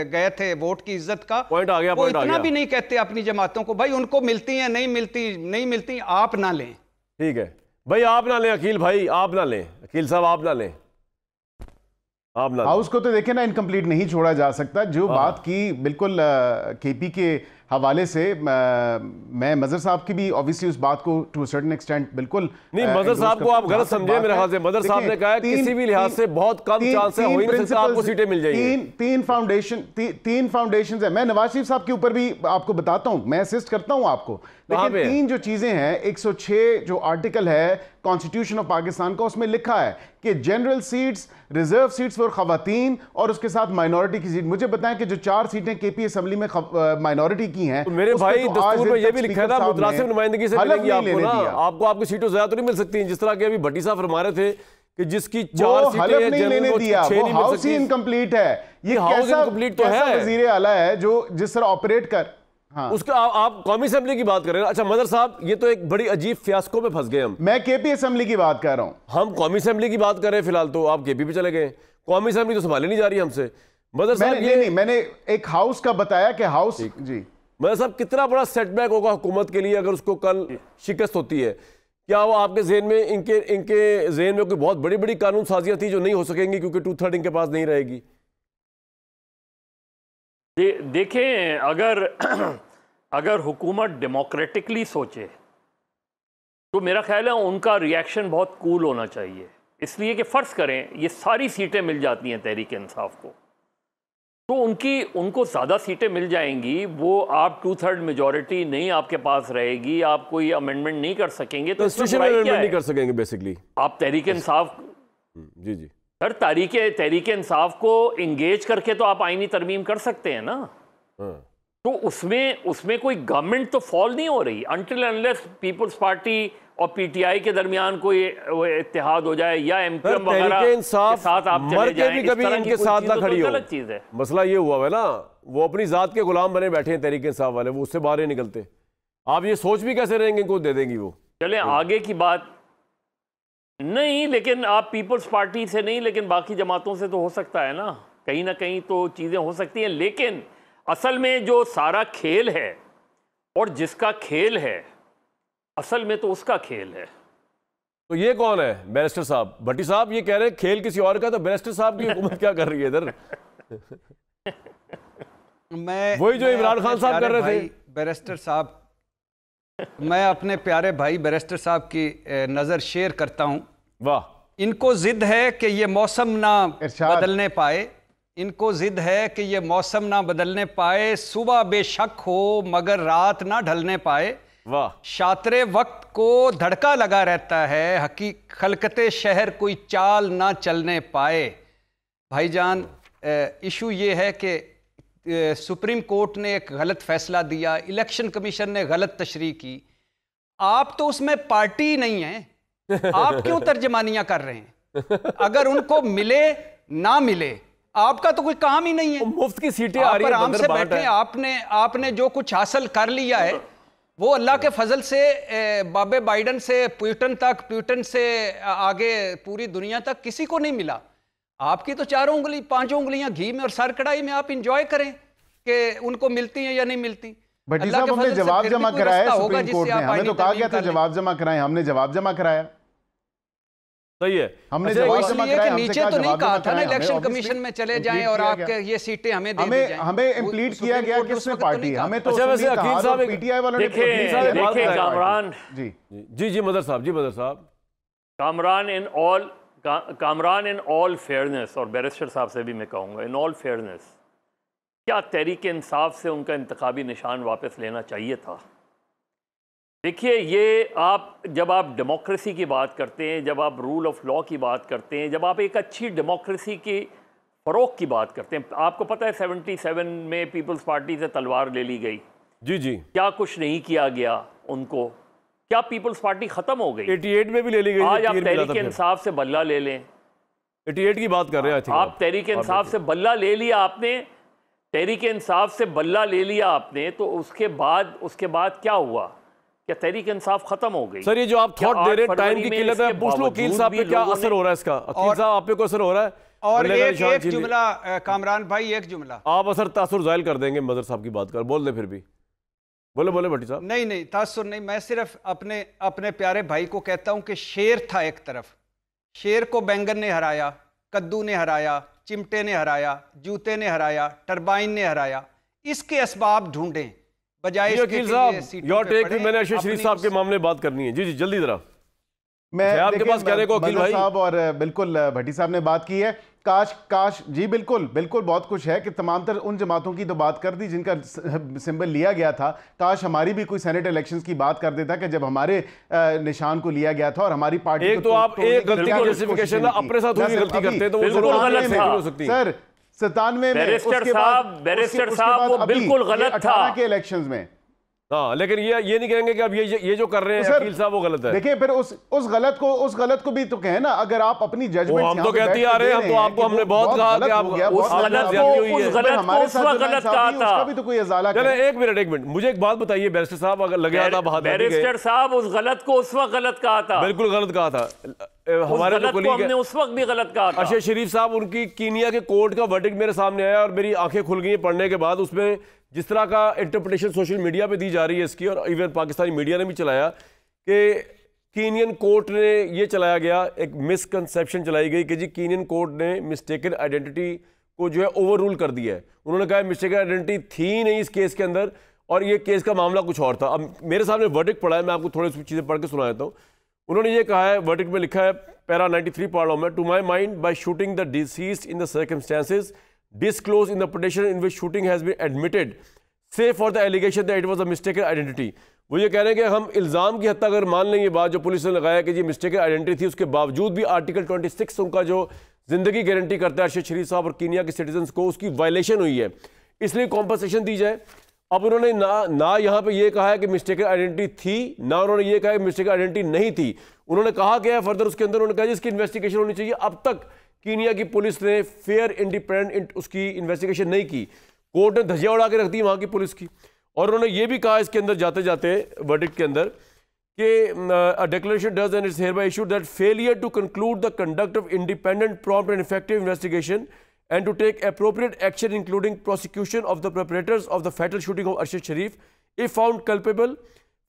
गए थे वोट की इज्जत का, वो इतना भी नहीं कहते अपनी जमातों को, भाई उनको मिलती है, नहीं मिलती, आप ना लें। ठीक है भाई, आप ना लें अकील भाई, आप ना लें अकील साहब, आप ना लें, आप ना। हाउस को तो देखें ना, इनकम्प्लीट नहीं छोड़ा जा सकता। जो बात की बिल्कुल KP के हवाले से, मैं मज़र साहब की भी ऑब्वियसली उस बात को टू सर्टेन एक्सटेंट बिल्कुल नहीं, मज़र साहब को आप गलत समझे मेरे ख्याल से। मज़र साहब ने कहा किसी भी लिहाज से बहुत कम चांस है, हो ही नहीं सकता आपको सीटें मिल जाएंगी। तीन फाउंडेशन है। मैं नवाज शरीफ साहब के ऊपर भी आपको बताता हूं, मैं असिस्ट करता हूं आपको, लेकिन 3 जो चीजें हैं, 106 जो आर्टिकल है कॉन्स्टिट्यूशन ऑफ पाकिस्तान का, उसमें लिखा है कि general seats, reserve seats for खवातीन और उसके साथ माइनॉरिटी की सीट। मुझे बताएं कि जो 4 सीटें KP असेंबली में माइनॉरिटी की हैं, तो मेरे भाई दस्तूर में ये भी लिखा है ना, मुतनासिब नुमाइंदगी से मिलेंगी आपको ना, आपको आपकी सीटों ज्यादा तो नहीं मिल सकती, जिस तरह के अभी भट्टी साहब फरमा रहे थे कि जिसकी 4 सीटें नहीं लेने दिया, वो हाउस ही इनकम्प्लीट है। ये हाउस इनकम्प्लीट तो है, वजीर आला है जो जिस तरह ऑपरेट कर, हाँ। उसका आप कौमी असेंबली की बात कर रहे हैं। अच्छा मदर साहब, ये तो एक बड़ी अजीब फियास्को में फंस गए हम। मैं KP असेंबली की बात कर रहा हूं, हम कौमी असेंबली की बात कर रहे हैं फिलहाल, तो आप KP पे चले गए। कौमी असेंबली तो संभाली नहीं जा रही हमसे। मदर साहब नहीं, मैंने एक हाउस का बताया कि हाउस जी। मदर साहब, कितना बड़ा सेटबैक होगा हुकूमत के लिए अगर उसको कल शिकस्त होती है? क्या वो आपके जेहन में, इनके जेहन में कोई बहुत बड़ी बड़ी कानून साजियां थी जो नहीं हो सकेंगी क्योंकि 2/3 इनके पास नहीं रहेगी? देखें, अगर हुकूमत डेमोक्रेटिकली सोचे तो मेरा ख्याल है उनका रिएक्शन बहुत कूल होना चाहिए। इसलिए कि फ़र्ज़ करें ये सारी सीटें मिल जाती हैं तहरीक इंसाफ को, तो उनको ज़्यादा सीटें मिल जाएंगी, वो आप 2/3 मेजॉरिटी नहीं आपके पास रहेगी, आप कोई अमेंडमेंट नहीं कर सकेंगे, तो नहीं कर सकेंगे बेसिकली आप तहरीक इंसाफ। जी सर, तहरीक इंसाफ को इंगेज करके तो आप आईनी तरमीम कर सकते हैं ना। तो उसमें कोई गवर्नमेंट तो फॉल नहीं हो रही अनटिल अनलेस पीपल्स पार्टी और PTI के दरमियान कोई इत्तेहाद हो जाए या MQM वगैरह के साथ आप चले जाएं, कभी इनके साथ ना खड़ी हो। गलत चीज़ है। मसला ये हुआ है ना, वो अपनी जात के गुलाम बने बैठे हैं तहरीक इंसाफ वाले, वो उससे बाहर नहीं निकलते। आप ये सोच भी कैसे रहेंगे को दे देंगी वो? चले आगे की बात नहीं, लेकिन आप पीपल्स पार्टी से नहीं, लेकिन बाकी जमातों से तो हो सकता है ना, कहीं ना कहीं तो चीज़ें हो सकती हैं। लेकिन असल में जो सारा खेल है और जिसका खेल है असल में तो उसका खेल है। तो ये कौन है? बैरिस्टर साहब, भट्टी साहब ये कह रहे हैं खेल किसी और का, तो बैरिस्टर साहब की हुकूमत क्या कर रही है इधर? वही जो इमरान खान साहब कर रहे थे। बैरिस्टर साहब, मैं अपने प्यारे भाई बैरिस्टर साहब की नज़र शेयर करता हूं। वाह। इनको जिद है कि ये मौसम ना बदलने पाए, इनको जिद है कि ये मौसम ना बदलने पाए, सुबह बेशक हो मगर रात ना ढलने पाए। वाह। शातरे वक्त को धड़का लगा रहता है, खलकते शहर कोई चाल ना चलने पाए। भाईजान, इशू ये है कि सुप्रीम कोर्ट ने एक गलत फैसला दिया, इलेक्शन कमीशन ने गलत तशरीह की, आप तो उसमें पार्टी नहीं है, आप क्यों तर्जमानियां कर रहे हैं? अगर उनको मिले ना मिले, आपका तो कोई काम ही नहीं है। मुफ्त की सीटें आ रही हैं, आराम से बैठे, आपने जो कुछ हासिल कर लिया है वो अल्लाह के फजल से बाबे बाइडन से प्यूटन तक, प्यूटन से आगे पूरी दुनिया तक किसी को नहीं मिला। आपकी तो 4 उंगली 5 उंगलियां घी में और सर कढ़ाई में आप इंजॉय करें कि उनको मिलती हैं या नहीं मिलती। भट्टी साहब, हमने जवाब जमा कराया है सुप्रीम कोर्ट में, हमें तो कहा गया था जवाब जमा कराएं, हमने जवाब जमा कराया। सही है, हमने जवाब जमा कराया। कि नीचे तो नहीं कहा था ना इलेक्शन कमीशन में चले जाएं और आपके ये सीटें हमें दे दी जाएं। हमें इम्प्लीट किया गया किसने पार्टी है, हमें तो अच्छा वैसे अकील साहब पीटीआई वालों ने देखिए कामरान जी जी जी मदर साहब, जी मदर साहब, कामरान इन ऑल फेयरनेस, और बैरिस्टर साहब से भी मैं कहूँगा इन ऑल फेयरनेस, क्या तहरीक इंसाफ से उनका इंतखाबी निशान वापस लेना चाहिए था? देखिए, ये जब आप डेमोक्रेसी की बात करते हैं, जब आप रूल ऑफ लॉ की बात करते हैं, जब आप एक अच्छी डेमोक्रेसी की फ़रोग़ की बात करते हैं, आपको पता है 77 में पीपल्स पार्टी से तलवार ले ली गई। जी जी। क्या कुछ नहीं किया गया उनको? क्या पीपल्स पार्टी ख़त्म हो गई? 88 में भी ले ली गई। आज आप तहरीक इंसाफ से बल्ला ले लें। 88 की बात कर रहे हैं आप तहरीक इंसाफ से बल्ला ले लिया आपने, तहरीक इंसाफ से बल्ला ले लिया आपने, तो उसके बाद क्या हुआ? क्या तहरीक इंसाफ खत्म हो गई? सर, ये जो आप थॉट दे रहे हैं, टाइम की किल्लत है, पूछ लो वकील साहब पे क्या असर हो रहा है इसका। वकील साहब, आप पे कोई असर हो रहा है? और एक जुमला कामरान भाई, एक जुमला आप असर तासुर जाहिल कर देंगे मदर साहब की बात कर, बोल दे फिर भी। बोले भट्टी साहब। नहीं तासुर नहीं, मैं सिर्फ अपने प्यारे भाई को कहता हूं कि शेर था एक तरफ, शेर को बैंगन ने हराया, कद्दू ने हराया, चिमटे ने हराया, जूते ने हराया, टरबाइन ने हराया। इसके असबाब ढूंढें बजाय वकील साहब। योर टेक पे मैंने अरशद शरीफ साहब के मामले बात करनी है। जी जी जल्दी जरा। मैं आपके पास कहने को वकील भाई साहब और बिल्कुल भट्टी साहब ने बात की है। काश जी बिल्कुल बहुत कुछ है कि तमाम तर उन जमातों की तो बात कर दी जिनका सिंबल लिया गया था। काश हमारी भी कोई सेनेट इलेक्शंस की बात कर देता कि जब हमारे निशान को लिया गया था और हमारी पार्टी एक तो आप एक गलती को जस्टिफिकेशन अपने साथ हुई गलती करते हैं तो वो बिल्कुल गलत हो सकती है। सर 97 में बैरिस्टर साहब वो बिल्कुल गलत था के इलेक्शंस में। हाँ, लेकिन ये नहीं कहेंगे कि अब ये जो कर रहे हैं वकील साहब वो गलत है। देखिए फिर उस गलत को भी तो कहें ना। अगर आप अपनी जजमेंट हम तो कहते आ रहे हैं, हम तो आपको हमने बहुत कहा कि आप उस गलत को उस वक्त गलत कहा था। उसका भी तो कोई इजाला करें। चले एक मिनट मुझे एक बात बताइए बैरिस्टर साहब, अगर लगे था बैरिस्टर साहब उस गलत को उस वक्त गलत कहा था। बिल्कुल गलत कहा था। हमारे तो कोलीग हमने उस वक्त भी गलत कहा था। अरशद शरीफ साहब, उनकी कीनिया के कोर्ट का वर्डिक्ट मेरे सामने आया और मेरी आंखें खुल गई पढ़ने के बाद। उसमें जिस तरह का इंटरप्रिटेशन सोशल मीडिया पे दी जा रही है इसकी, और इवन पाकिस्तानी मीडिया ने भी चलाया कि कीनियन कोर्ट ने ये चलाया गया, एक मिसकंसेप्शन चलाई गई कि जी कीनियन कोर्ट ने मिस्टेकन आइडेंटिटी को जो है ओवर रूल कर दिया है। उन्होंने कहा मिस्टेकन आइडेंटिटी थी नहीं इस केस के अंदर, और ये केस का मामला कुछ और था। अब मेरे सामने वर्डिक्ट पढ़ा है, मैं आपको थोड़ी सी चीज़ें पढ़ के सुना देता हूँ। उन्होंने ये कहा है, वर्डिक्ट में लिखा है पैरा 93 पढ़ रहा हूं मैं। To my mind by shooting the deceased in the circumstances disclosed in the petition in which shooting has been admitted, save for the allegation that it was a mistaken identity। वो ये कह रहे हैं कि हम इल्ज़ाम की हद तक अगर मान लें ये बात जो पुलिस ने लगाया कि जी मिस्टेकन आइडेंटिटी थी, उसके बावजूद भी आर्टिकल 26 उनका जो जिंदगी गारंटी करता है अरशद शरीफ साहब और कीनिया के सिटीजन्स को, उसकी वायलेशन हुई है, इसलिए कॉम्पनसेशन दी जाए। अब उन्होंने ना यहाँ पे ये कहा है कि मिस्टेकन आइडेंटिटी थी, ना उन्होंने ये कहा कि मिस्टेकन आइडेंटिटी नहीं थी। उन्होंने कहा क्या है फर्दर उसके अंदर, उन्होंने कहा इसकी इन्वेस्टिगेशन होनी चाहिए। अब तक कीनिया की पुलिस ने फेयर इंडिपेंडेंट उसकी इन्वेस्टिगेशन नहीं की। कोर्ट ने धज्जियां उड़ा के रख दी वहां की पुलिस की। और उन्होंने ये भी कहा इसके अंदर जाते जाते वर्डिक्ट के अंदर कि a declaration does and it's hereby issued that failure to conclude the conduct of independent, prompt and effective investigation and to take appropriate action including prosecution of the perpetrators of the fatal shooting of Arshad Sharif if found culpable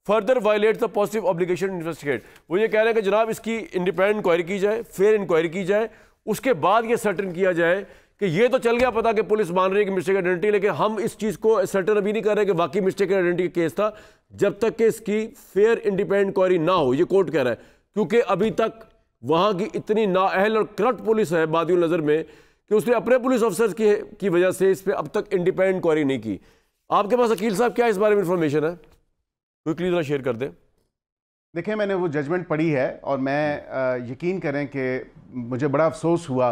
further violates the positive obligation to investigate. वो ये कह रहे हैं कि जनाब इसकी independent inquiry की जाए, फेयर इंक्वायरी की जाए, उसके बाद ये सर्टन किया जाए कि ये तो चल गया पता कि पुलिस मान रही है कि मिस्टेक आइडेंटिटी, लेकिन हम इस चीज़ को सर्टन अभी नहीं कर रहे कि वाकई मिस्टेक आइडेंटिटी केस था जब तक कि इसकी फेयर इंडिपेंडेंट इंक्वायरी ना हो, ये कोर्ट कह रहा है, क्योंकि अभी तक वहाँ की इतनी नाअहल और करप्ट पुलिस है बादियों नज़र में कि उसने अपने पुलिस ऑफिसर्स की वजह से इस पर अब तक इंडिपेंडेंट इंक्वायरी नहीं की। आपके पास अकील साहब क्या इस बारे में इंफॉर्मेशन है, क्विकली ज़रा शेयर कर दें। देखिए, मैंने वो जजमेंट पढ़ी है और मैं यकीन करें कि मुझे बड़ा अफसोस हुआ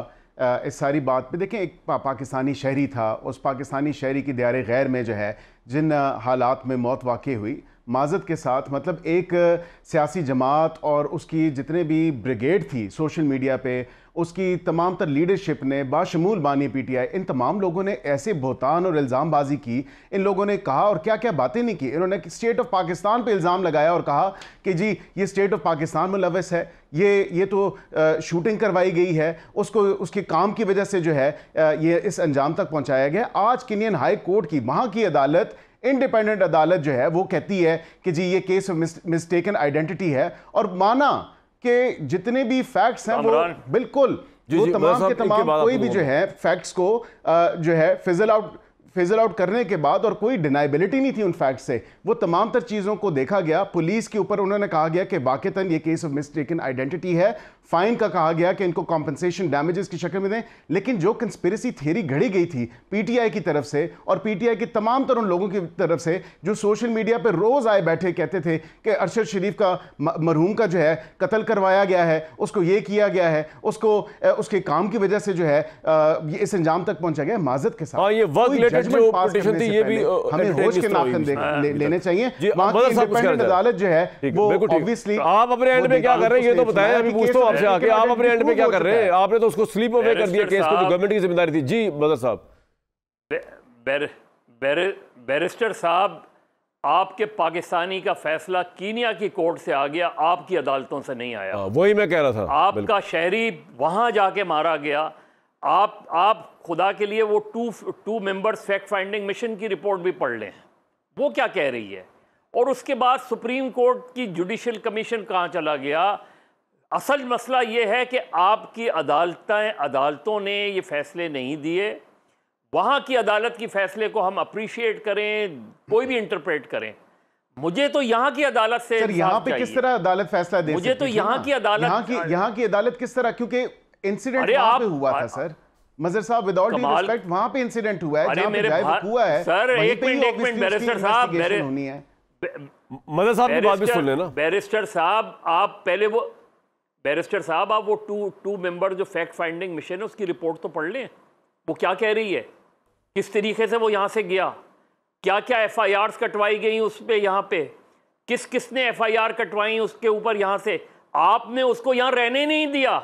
इस सारी बात पे। देखें, एक पाकिस्तानी शहरी था, उस पाकिस्तानी शहरी की दियार गैर में जो है जिन हालात में मौत वाक़ई हुई, माज़त के साथ, मतलब एक सियासी जमात और उसकी जितने भी ब्रिगेड थी सोशल मीडिया पे, उसकी तमाम तर लीडरशिप ने बाशमूल बानी पीटीआई, इन तमाम लोगों ने ऐसे बहुतान और इल्ज़ामबाजी की। इन लोगों ने कहा और क्या क्या बातें नहीं की। इन्होंने स्टेट ऑफ पाकिस्तान पे इल्ज़ाम लगाया और कहा कि जी ये स्टेट ऑफ पाकिस्तान मुलव्वस है, ये तो शूटिंग करवाई गई है, उसको उसके काम की वजह से जो है ये इस अंजाम तक पहुँचाया गया। आज केनियन हाई कोर्ट की, वहाँ की अदालत, इंडिपेंडेंट अदालत जो है वो कहती है कि जी ये केस ऑफ मिस्टेकन आइडेंटिटी है, और माना कि जितने भी फैक्ट्स हैं वो बिल्कुल वो तमाम के तमाम कोई भी जो है फैक्ट्स को जो है फिजल आउट करने के बाद, और कोई डिनाइबिलिटी नहीं थी उन फैक्ट्स से, वो तमाम तर चीज़ों को देखा गया। पुलिस के ऊपर उन्होंने कहा गया कि वाक़तन ये केस ऑफ मिस्टेकन आइडेंटिटी है। फाइन का कहा गया कि इनको कॉम्पनसेशन डैमेजेस की शक्ल में दें। लेकिन जो कंस्पिरेसी थियरी घड़ी गई थी पीटीआई की तरफ से और पीटीआई के तमाम तर उन लोगों की तरफ से जो सोशल मीडिया पर रोज़ आए बैठे कहते थे कि अरशद शरीफ का, मरहूम का जो है कत्ल करवाया गया है, उसको ये किया गया है, उसको उसके काम की वजह से जो है ये इस अंजाम तक पहुंचा गया। माजत के साथ ये जो पिटीशन थी ये भी हमें होश के नाखून लेने चाहिए। वहाँ की इंडिपेंडेंट अदालत जो है वो ऑब्वियसली, आप अपने एंड में क्या कर रहे हैं ये तो बताएं। अभी पूछता हूं आपसे आके, आप अपने एंड में क्या कर रहे हैं? आपने तो उसको स्लीप अवे कर दिया केस को, जो गवर्नमेंट की जिम्मेदारी थी। जी बदर साहब। बैरिस्टर साहब, आपके पाकिस्तानी का फैसला कीनिया की कोर्ट से आ गया, आपकी अदालतों से नहीं आया। वही मैं कह रहा था, आपका शहरी वहां जाके मारा गया। आप खुदा के लिए वो two members fact finding mission की रिपोर्ट भी पढ़ लें, वो क्या कह रही है। और उसके बाद सुप्रीम कोर्ट की जुडिशल कमीशन कहाँ चला गया। असल मसला ये है कि आपकी अदालतों ने ये फैसले नहीं दिए। वहाँ की अदालत की फैसले को हम अप्रिशिएट करें, कोई भी इंटरप्रेट करें, मुझे तो यहाँ की अदालत से सर, यहाँ पे किस तरह अदालत फैसला दे, मुझे तो यहाँ की अदालत किस तरह, क्योंकि इंसिडेंट वहां पे हुआ था सर। मजर साहब, विदाउट ड्यू रिस्पेक्ट, वहां पे इंसिडेंट हुआ है, जहां पे ड्राइव हुआ है सर। एक मिनट बैरिस्टर साहब, मजर साहब की बात भी सुन लेना। बैरिस्टर साहब, आप पहले वो बैरिस्टर साहब आप वो टू मेंबर जो फैक्ट फाइंडिंग मिशन है उसकी रिपोर्ट तो पढ़ लें। वो क्या कह रही है, किस तरीके से वो यहाँ से गया, क्या क्या FIRs कटवाई गई उस पे, यहाँ पे किसने FIR कटवाई उसके ऊपर यहाँ से। आपने उसको यहाँ रहने नहीं दिया।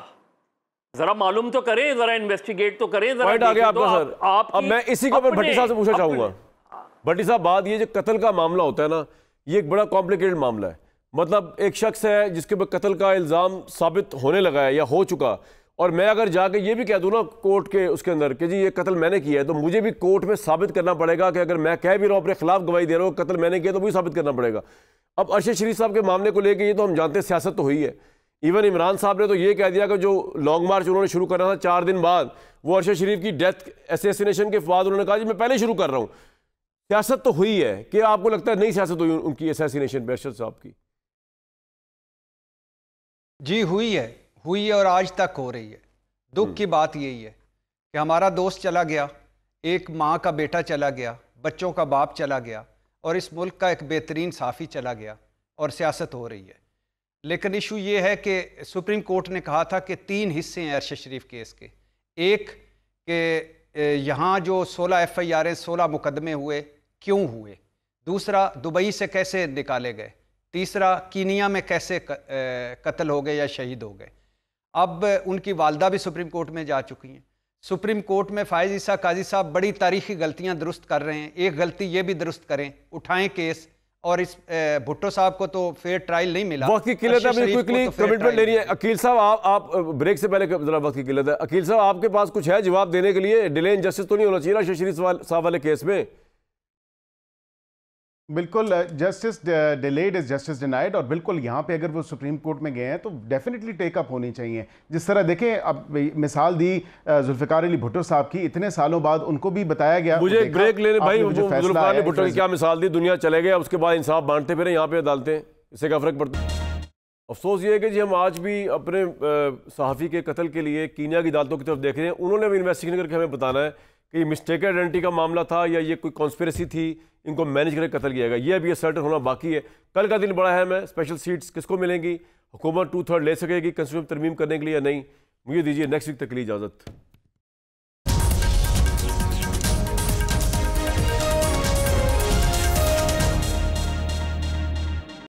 जरा मालूम तो करें, जरा इन्वेस्टिगेट तो करें, जरा पॉइंट आ गया आपका सर। अब मैं इसी के ऊपर भट्टी साहब से पूछना चाहूंगा। भट्टी साहब, बात ये जो कत्ल का मामला होता है ना, ये एक बड़ा कॉम्प्लिकेटेड मामला है। मतलब एक शख्स है जिसके ऊपर कत्ल का इल्ज़ाम साबित होने लगा है या हो चुका, और मैं अगर जाके ये भी कह दूँ ना कोर्ट के उसके अंदर कि जी ये कत्ल मैंने किया है, तो मुझे भी कोर्ट में साबित करना पड़ेगा कि अगर मैं कह भी रहा हूँ अपने खिलाफ गवाही दे रहा हूँ कत्ल मैंने किया, तो मुझे साबित करना पड़ेगा। अब अरशद शरीफ साहब के मामले को लेकर ये तो हम जानते हैं सियासत तो हुई है। इवन इमरान साहब ने तो ये कह दिया कि जो लॉन्ग मार्च उन्होंने शुरू करना था 4 दिन बाद, वो अरशद शरीफ की डेथ असैसिनेशन के बाद उन्होंने कहा जी मैं पहले शुरू कर रहा हूँ। सियासत तो हुई है, कि आपको लगता है नई सियासत हुई उनकी असैसिनेशन पे अरशद साहब की? जी हुई है और आज तक हो रही है। दुख की बात यही है कि हमारा दोस्त चला गया, एक माँ का बेटा चला गया, बच्चों का बाप चला गया, और इस मुल्क का एक बेहतरीन साफ़ी चला गया, और सियासत हो रही है। लेकिन इशू ये है कि सुप्रीम कोर्ट ने कहा था कि 3 हिस्से हैं अरशद शरीफ केस के। एक कि यहाँ जो 16 FIR 16 मुकदमे हुए क्यों हुए, दूसरा दुबई से कैसे निकाले गए, तीसरा कीनिया में कैसे कत्ल हो गए या शहीद हो गए। अब उनकी वालदा भी सुप्रीम कोर्ट में जा चुकी हैं। सुप्रीम कोर्ट में फायज ईसा काजी साहब बड़ी तारीखी गलतियां दुरुस्त कर रहे हैं, एक गलती ये भी दुरुस्त करें, उठाएं केस। और इस भुट्टो साहब को तो फेयर ट्रायल नहीं मिला। वक्त की किल्लत है, क्विकली कमिटमेंट ले रही है। अकील साहब आप ब्रेक से पहले जरा वक्त की किल्लत है, अकील साहब आपके पास कुछ है जवाब देने के लिए? डिले इन जस्टिस तो नहीं होना चाहिए ना शरीफ साहब वाले केस में? बिल्कुल, justice delayed is justice denied. और बिल्कुल यहाँ पे अगर वो सुप्रीम कोर्ट में गए हैं तो डेफिनेटली टेकअप होनी चाहिए। जिस तरह देखें, अब मिसाल दी जुल्फिकार अली भुट्टो साहब की, इतने सालों बाद उनको भी बताया गया। मुझे ब्रेक लेने भाई, जुल्फिकार अली भुट्टो की क्या मिसाल दी, दुनिया चले गए, उसके बाद इंसाफ बांटते फिर यहाँ पे अदालतें, इससे क्या फ़र्क पड़ता है? अफसोस ये है कि जी हम आज भी अपने सहाफ़ी के कत्ल के लिए कीनिया की अदालतों की तरफ देख रहे हैं। उन्होंने भी इन्वेस्टिगेशन करके हमें बताना है कि मिस्टेक आइडेंटिटी का मामला था या ये कोई कॉन्स्पिरेसी थी, इनको मैनेज करके कत्ल किया गया। ये अभी सर्टन होना बाकी है। कल का दिन बड़ा अहम है, स्पेशल सीट्स किसको मिलेंगी, हुकूमत 2/3 ले सकेगी कंस्टिट्यूशन तरमीम करने के लिए या नहीं। मुझे दीजिए नेक्स्ट वीक तक के लिए इजाज़त।